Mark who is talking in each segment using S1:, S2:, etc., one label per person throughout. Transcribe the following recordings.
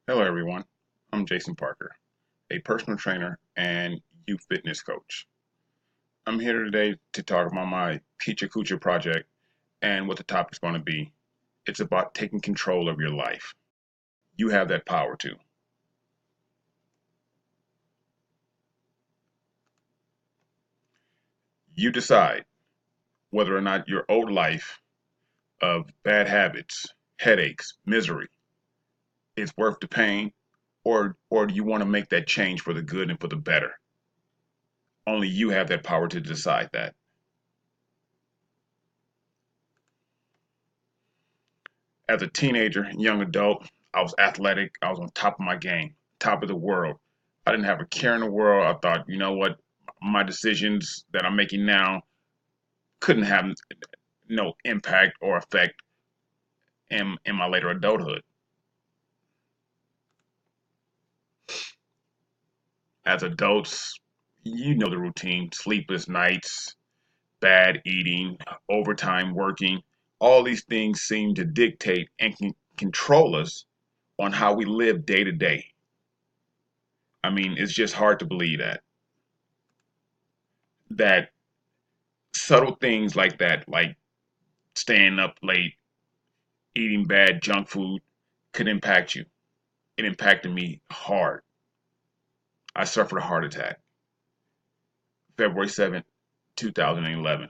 S1: Hello, everyone. I'm Jason Parker, a personal trainer and youth fitness coach. I'm here today to talk about my Pecha Kucha project and what the topic's going to be. It's about taking control of your life. You have that power too. You decide whether or not your old life of bad habits, headaches, misery is worth the pain, or do you want to make that change for the good and for the better? Only you have that power to decide that. As a teenager, young adult, I was athletic. I was on top of my game, top of the world. I didn't have a care in the world. I thought, you know what, my decisions that I'm making now couldn't have no impact or effect in my later adulthood. As adults, you know the routine: sleepless nights, bad eating, overtime working. All these things seem to dictate and can control us on how we live day to day. I mean, it's just hard to believe that subtle things like that, like staying up late, eating bad junk food, could impact you. It impacted me hard. I suffered a heart attack February 7th, 2011.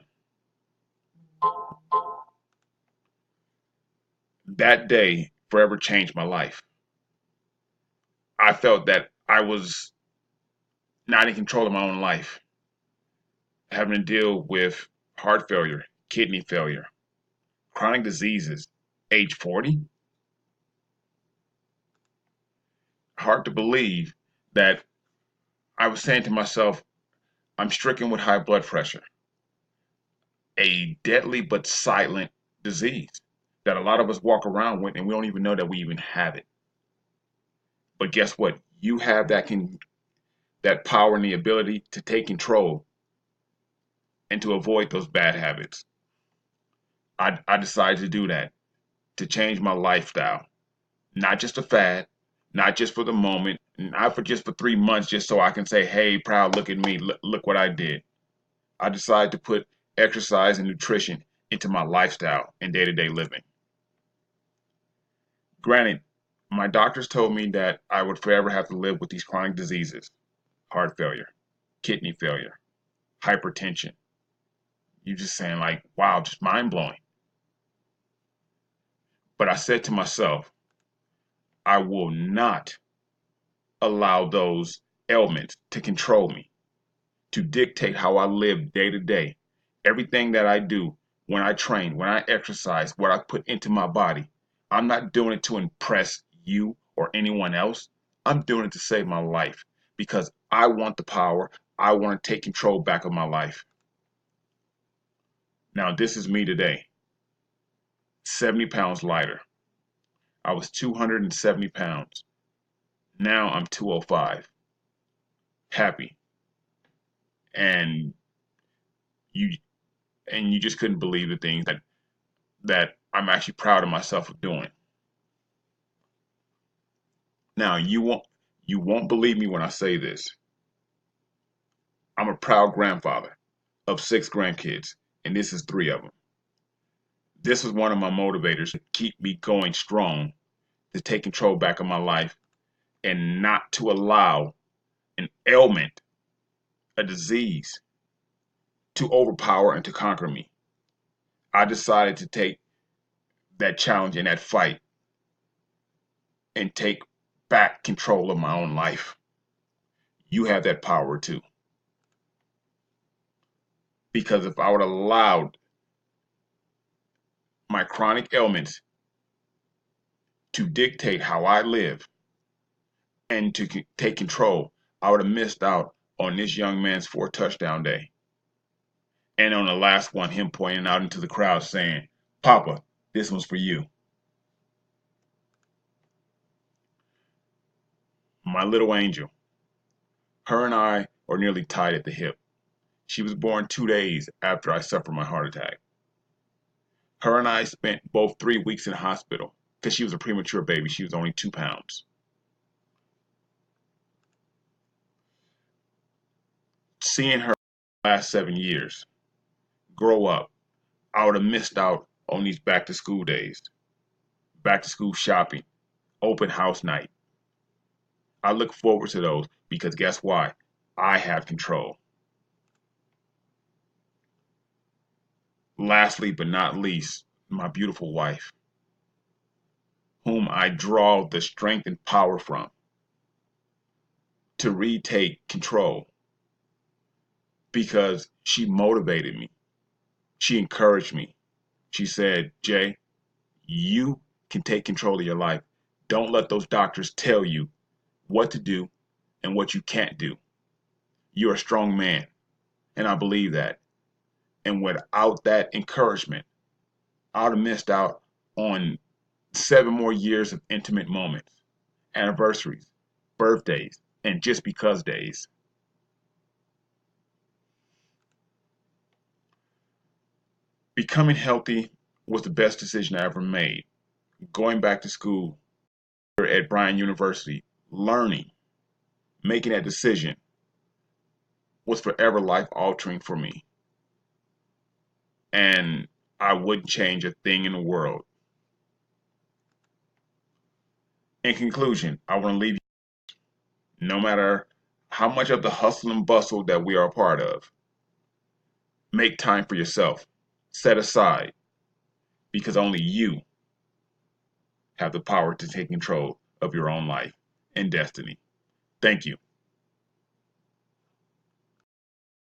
S1: That day forever changed my life. I felt that I was not in control of my own life, having to deal with heart failure, kidney failure, chronic diseases, age 40. Hard to believe that I was saying to myself, I'm stricken with high blood pressure, a deadly but silent disease that a lot of us walk around with and we don't even know that we even have it. But guess what? You have that power and the ability to take control and to avoid those bad habits. I decided to do that, to change my lifestyle. Not just a fad, not just for the moment, not for just for 3 months, just so I can say, hey, proud, look at me, look what I did. I decided to put exercise and nutrition into my lifestyle and day to day living. Granted, my doctors told me that I would forever have to live with these chronic diseases: heart failure, kidney failure, hypertension. You're just saying, like, wow, just mind blowing. But I said to myself, I will not allow those ailments to control me, to dictate how I live day to day. Everything that I do, when I train, when I exercise, what I put into my body, I'm not doing it to impress you or anyone else. I'm doing it to save my life because I want the power. I want to take control back of my life. Now, this is me today, 70 pounds lighter. I was 270 pounds. Now I'm 205. Happy. And you you just couldn't believe the things that I'm actually proud of myself of doing. Now, you won't believe me when I say this. I'm a proud grandfather of 6 grandkids, and this is 3 of them. This is one of my motivators to keep me going strong, to take control back of my life, and not to allow an ailment, a disease, to overpower and to conquer me. I decided to take that challenge and that fight and take back control of my own life. You have that power too. Because if I would have allowed my chronic ailments to dictate how I live and to take control, I would have missed out on this young man's 4 touchdown day. And on the last one, him pointing out into the crowd saying, Papa, this one's for you. My little angel. Her and I are nearly tied at the hip. She was born 2 days after I suffered my heart attack. Her and I spent both 3 weeks in the hospital because she was a premature baby. She was only 2 pounds. seeing her last 7 years grow up, I would have missed out on these back to school days, back to school shopping, open house night. I look forward to those because guess why? I have control. Lastly, but not least, my beautiful wife, whom I draw the strength and power from to retake control because she motivated me. She encouraged me. She said, Jay, you can take control of your life. Don't let those doctors tell you what to do and what you can't do. You're a strong man. And I believe that. And without that encouragement, I would have missed out on 7 more years of intimate moments, anniversaries, birthdays, and just because days. Becoming healthy was the best decision I ever made. Going back to school at Bryan University, learning, making that decision was forever life altering for me. And I wouldn't change a thing in the world. In conclusion, I want to leave you, no matter how much of the hustle and bustle that we are a part of, make time for yourself. Set aside because only you have the power to take control of your own life and destiny. Thank you.